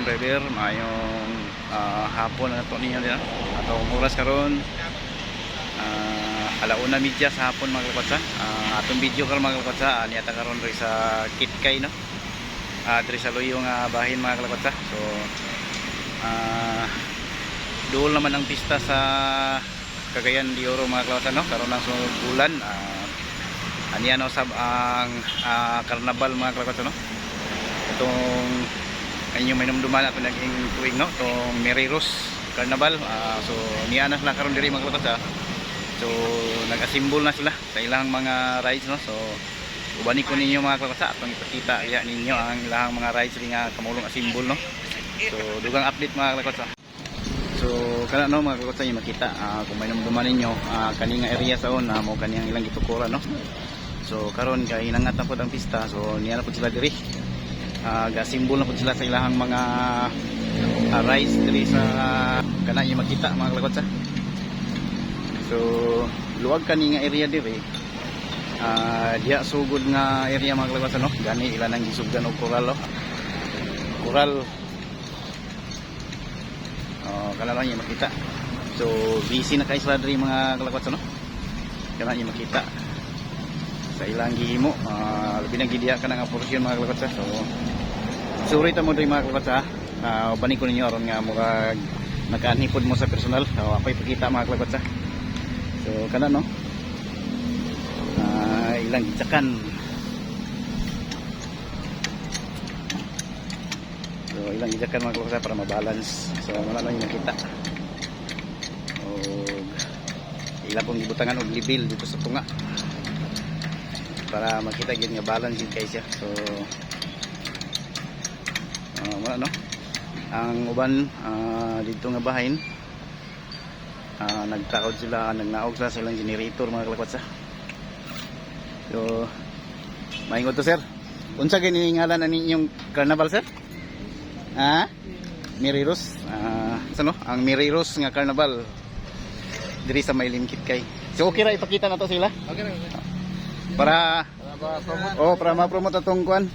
karon driver mayong hapon na to niya din atong oras karon alauna media sa hapon mga kalapatsa. Atong video karon mga kalapatsa niya ta karon ri sa Kitkay no, diri sa Loyo nga bahin mga kalapatsa. So doon naman ang pista sa Cagayan de Oro mga kalapatsa no, karon ang sunod bulan aniya no sab ang karnabal mga kalapatsa no. Itong inyong minumduman ato naging tuig no, itong Meriros Carnival. So niya na sila karon diri mga kalapatsa. So nag-assemble na sila sa ilang mga rides no. So ubani ko ninyo mga kalapatsa atong ipakita ya ninyo ang ilang mga rides ri nga kamulong assemble no. So dugang update mga kalapatsa. So kana no mga kalapatsa yung makita kung may namduman ninyo kani nga area sa una mo kani ang ilang gitukuran no. So karon kay hinangat na pud ang pista. So niya na pud sila diri. Ga-symbol na po sila sa ilahang mga rides diri sa kana yung makita mga kalapatsa. So luwag kani nga area diri diya sugod nga area mga kalapatsa no, gani ilan ang gisugdan og coral no. Coral kana lang yung makita. So busy na kay sila diri mga kalapatsa no, kana yung makita sa ilang gihimo. Labi na gidiya ka nga porsyon mga kalapatsa. So sorry ta mo diri mga kalapatsa. Bani ko ninyo aron nga murag nakaanhipod mo sa personal. Apay pakita mga kalapatsa. So kana no, ilang gitsakan. So ilang gitsakan mga kalapatsa para mabalance. So wala lang yung nakita. Ilang pong gibutangan og libil dito sa tunga para makita gid nga balance gid kay siya. So wala no, ang uban dito nga bahin nagtaod sila, nagnaog sila sa ilang generator mga kalapatsa. So maingon to sir, unsa gani ngalan ani inyong carnival sir? Meriros ano ang Meriros nga carnival diri sa Maylin Kitkay. So okay ra ipakita na to sila. Okay ra. Para para ma-promote atong kuan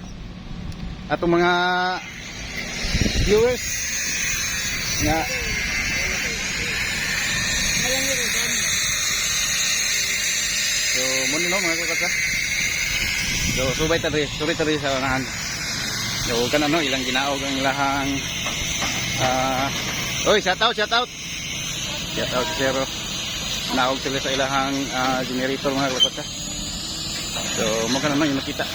atong mga viewers nga so mo no mga kalapatsa. So subay ta diri sa unahan. So kana no ilang ginaog ang ilahang shout out zero naog sila sa ilahang generator mga kalapatsa. So mo kana man yung makita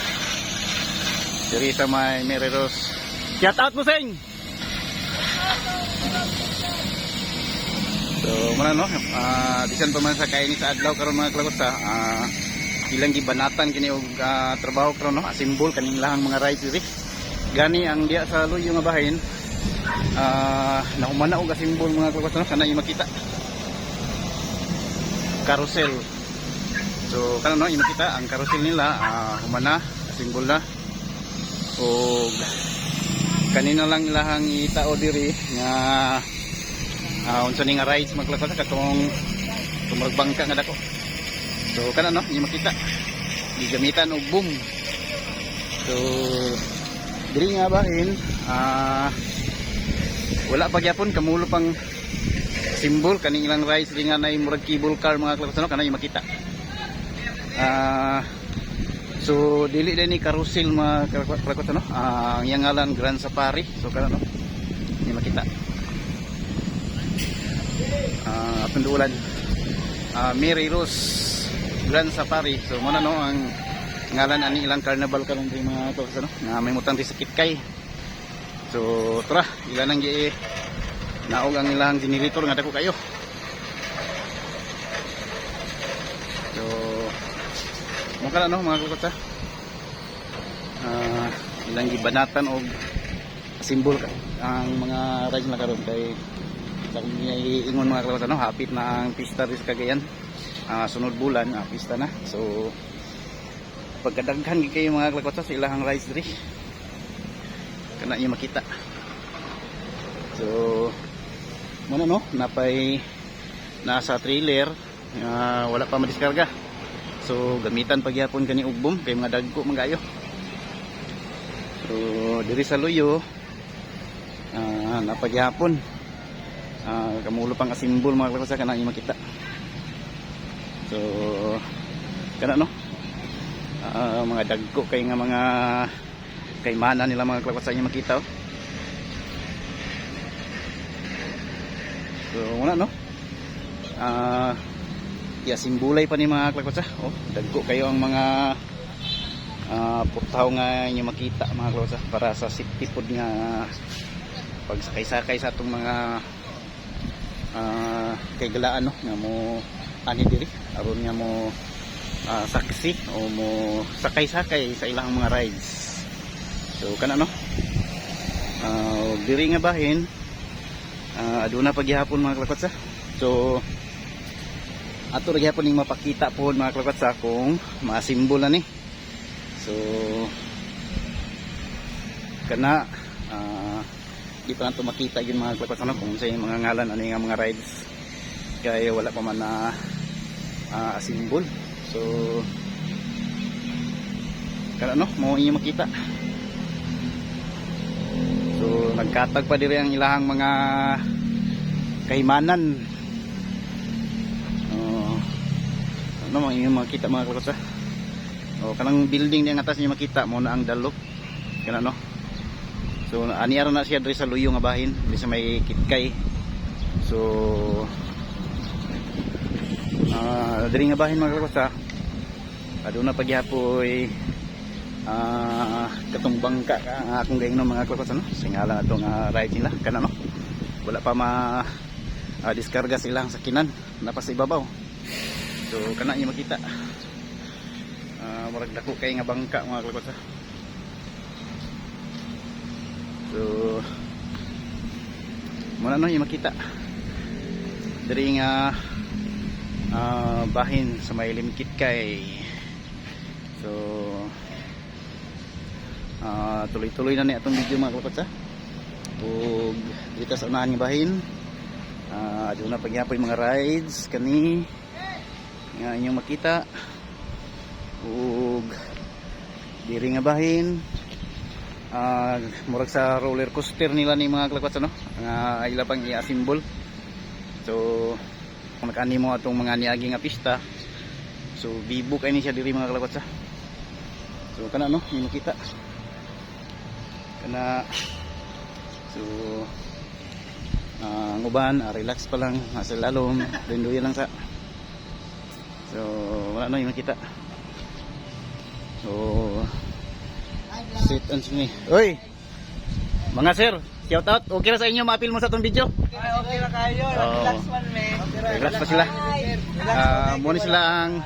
diri sa may Meriros. Shout out mo sing. So mo na no bisan pa man sa kaini sa adlaw karon mga kalapatsa ilang gibanatan kini og trabaho karon no, assemble kaning lahang mga rides diri gani ang diya sa Loyo nga bahin naumana og assemble mga kalapatsa no, kana yung makita carousel. So kana no yung makita ang carousel nila humana assemble na o kanina lang ilahang itao diri nga unsa ni nga rides mga kalapatsa katong tumagbangka nga dako. So kana no yung makita gigamitan og boom. So diri nga bahin wala pa gyapon kamulo pang symbol kaning ilang rides di nga nay murag cable car mga kalapatsa no, kana yung makita. So dili din ni carousel mga kalapatsa no, ang iyang ngalan Grand Safari. So kana no yung makita pendulan Meriros Grand Safari. So mo na no ang ngalan ani ilang carnival karon diri mga kalapatsa no, nga may mutang di sa Kitkay. So tara ilan ang gi naog ang ilang generator nga dako kayo. So mo kana no mga kalapatsa ilang gibanatan og symbol ang mga rides na karon kay ingon mga kalapatsa no, hapit na ang pista rin sa Cagayan. Sunod bulan pista na. So pagkadaghan gid kayo mga kalapatsa sa ilahang rides diri kana yung makita. So muna no napay nasa trailer wala pa madiskarga. So gamitan pagyapon kani og boom kay mga dagko mangayo. So diri sa Loyo napagyapon. Kamulo pang asimbol mga kalakotsa kana inyo makita. So kana no, mga dagko kay nga mga kaimana nila mga kalakotsa inyo makita oh. So muna no, simbulay pa ni mga kalakotsa oh, dagko kayo ang mga putaw nga inyo makita mga kalakotsa para sa safety pod nga pagsakay-sakay sa atong mga kay galaan no nga mo ani diri aron nga mo saksi o mo sakay-sakay sa ilang mga rides. So kana no, diri nga bahin aduna paghihapon mga kalakotsa. So ato ra gyapon ning mapakita po mga kalakotsa kung masimbol na ni. So kana di pa nato makita yun mga kalakotsa no, kung sa mga ngalan ano yung mga rides kaya wala pa man na simbol. So kana no mo inyo makita. So nagkatag pa diri ang ilahang mga kahimanan. Ano mo inyo makita mga kalakotsa. Kanang building yang atas niyo makita mo na ang dalok kana no. So ani aron na siya diri sa luyo nga bahin, diri sa may Kitkay. So diri nga bahin mga kalakotsa aduna pagyapoy katong bangka ka akong gaingnon mga kalakotsa no. Singalan atong ride nila kana no. Wala pa diskarga silang sakinan napas sa ibabaw. So kana niyo makita. Murag dako kay nga bangka mga kalakotsa. So muna no yung makita diri nga bahin sa may Kitkay. So tuloy-tuloy na ni atong video mga kalakotsa. Ug dito sa unahan nga bahin aduna pagyapoy mga rides kani nga inyong makita. Ug diri nga bahin murag sa roller coaster nila ni mga kalakotsa no, nga ila pang i-assemble. So nakani mo atong mga niagi nga pista. So bibo kay ni siya diri mga kalakotsa. So kana no yung makita kana. So ang uban relax pa lang nasa lalom dinduya lang sa. So wala no yung makita. So sit and me. Oy. Mga sir, shout out. Okay ra sa inyo ma-appeal mo sa tong video? Okay ra kayo. Relax man me. Relax pa sila. Mo ni sila ang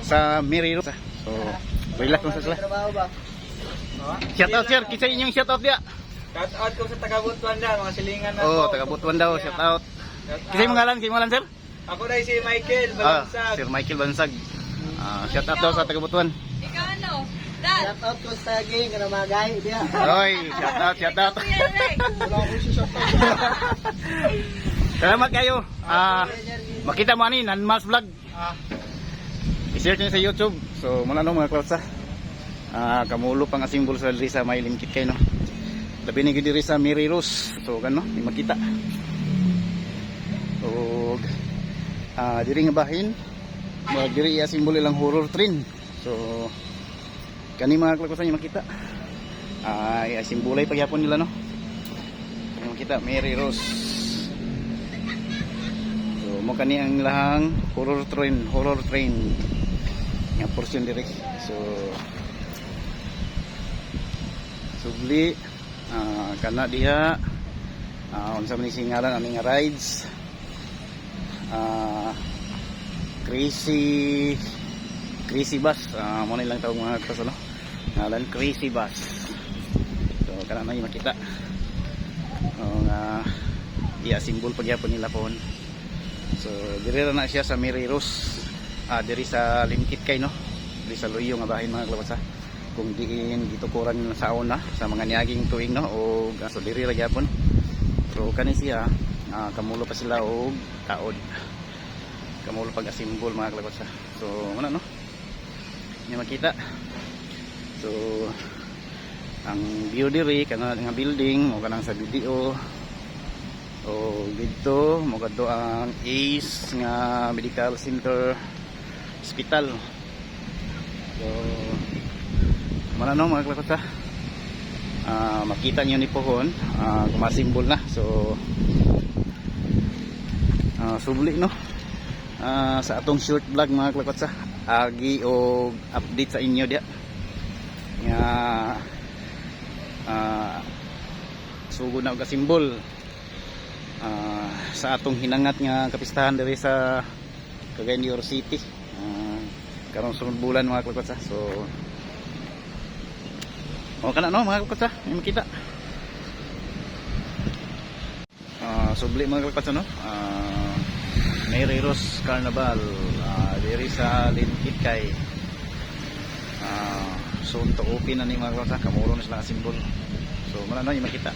sa Miriro. So relax mo sila. Shout out sir, kinsa inyong shout out dia? Shout out ko sa taga Butuan daw, mga silingan na. Taga Butuan daw, shout out. Kinsa imong ngalan? Kinsa ngalan sir? Ako dai si Michael Bansag. Sir Michael Bansag. Shout out daw sa taga Butuan. Ikaw ano? Dad. Shout out ko sa gang na magay dia. Oy, shout out. Salamat kayo. Makita mo ani Nanmas Vlog. I-share niyo sa YouTube. So muna no mga kalakotsa. Kamulo pang asimbol sa diri sa may Kitkay no. Labi ni diri sa Miriros. So kano, di makita. Og diri nga bahin. Diri asimbol ilang horror train. So kani mga kalakotsa niyo makita. Simbolay pagyapon nila no. Kani makita Miriros. So mo kani ang lahang horror train. Nga portion diri. So subli kana diha unsa man ni singalan ani nga rides crazy bus mo na ilang tawag mga kalakotsa no, ngalan crazy bus. So kana na yung makita nga i-assemble pagyapon nila pon. So diri ra na siya sa Miriros, diri sa Kitkay no, diri sa luyo nga bahin mga kalakotsa. Kung diin gitukuran sa una sa mga niaging tuig no, o so diri ra gyapon. Pero kani siya kamulo pa sila og taod, kamulo pag-assemble mga kalakotsa. So muna no, ni makita. So ang view diri kana nga building o kanang sa video. O dito mo kadto ang ACE nga Medical Center Hospital. So manano mga kalakotsa, makita niyo ni pohon, gumasimbol na. So subli no, sa atong short vlog mga kalakotsa, agi og update sa inyo dia nga sugod na og simbol sa atong hinangat nga kapistahan diri sa Cagayan de Oro City karong sunod bulan mga kalakotsa. So kana no mga kalakotsa, may makita subli mga kalakotsa no, Mary Rose Carnival diri sa Linkit kay soon to open na ni mga kalakotsa, kamuro na sila nga simbol. So muna no yung makita.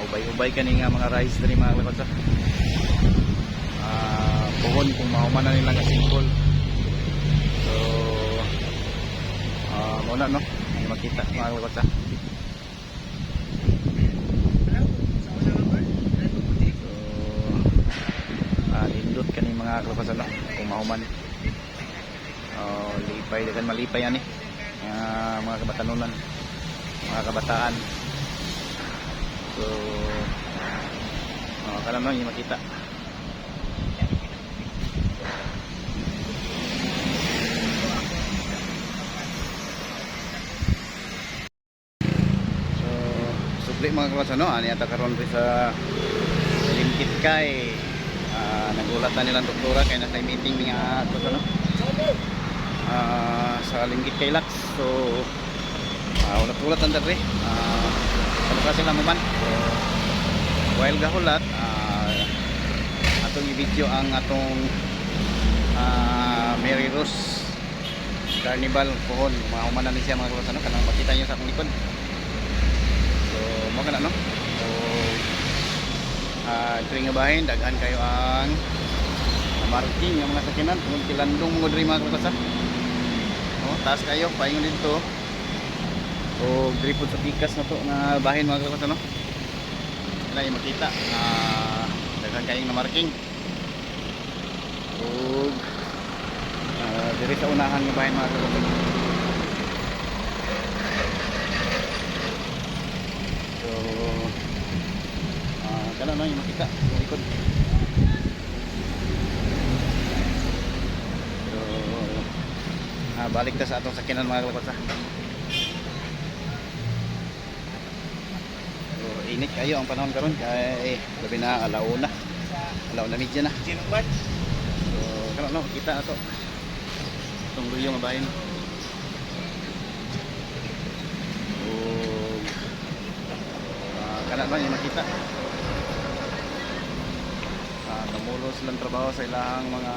Ubay-ubay kani nga mga rice diri mga kalakotsa, pohon kung mahuman na nila nga simbol. So muna no yung makita mga kalakotsa. Lindot kani mga kalakotsa no kung mahuman. Lipay dagan malipay ani mga kabatanunan, mga kabataan. So kana no yung makita. So subli mga kalakotsa no, ani ata karon sa Linkit kay nagulat na nilang doktora kay nasa meeting nga kalakotsa no, sa Linkit kay Lax. So ulat-ulat ang dali ano kasi lang man. So while gahulat atong i-video ang atong Mary Rose Carnival pohon, mahuman na ni siya mga kalakotsa no, kanang makita niyo sa akong likod. So mo kana no. So diri nga bahin daghan kayo ang marking ng mga sakinan tungod kilandong mo diri mga kalakotsa. Taas kayo paingon dito o diri pud sa pikas na to nga bahin mga kalakotsa no. Wala yung makita daghan kayong na marking o diri sa unahan nga bahin mga kalakotsa. So kana na yung makita sa likod. So balik ta sa atong sakinan mga kalakotsa. So init kayo ang panahon karon kay gabi na alauna medya na. So kana no kita ato itong luyo nga bahin. So kana ba yung makita namulo silang trabaho sa ilang mga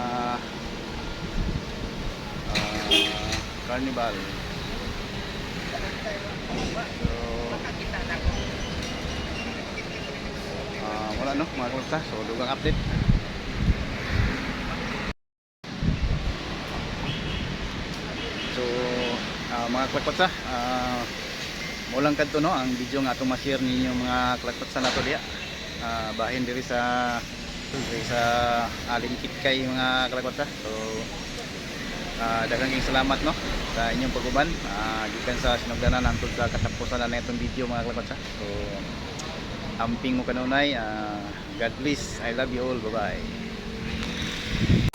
carnival. So wala no mga kalakotsa, so dugang update. So mga kalakotsa, mulang kadto no ang video nga atong ma-share ninyo mga kalakotsa nato diha bahin diri sa Linkit kay mga kalakotsa. So daghang salamat no sa inyong pag-uban gikan sa sinugdanan hangtod sa katapusan na itong video mga kalakotsa. So amping mo kanunay, God bless, I love you all, bye bye.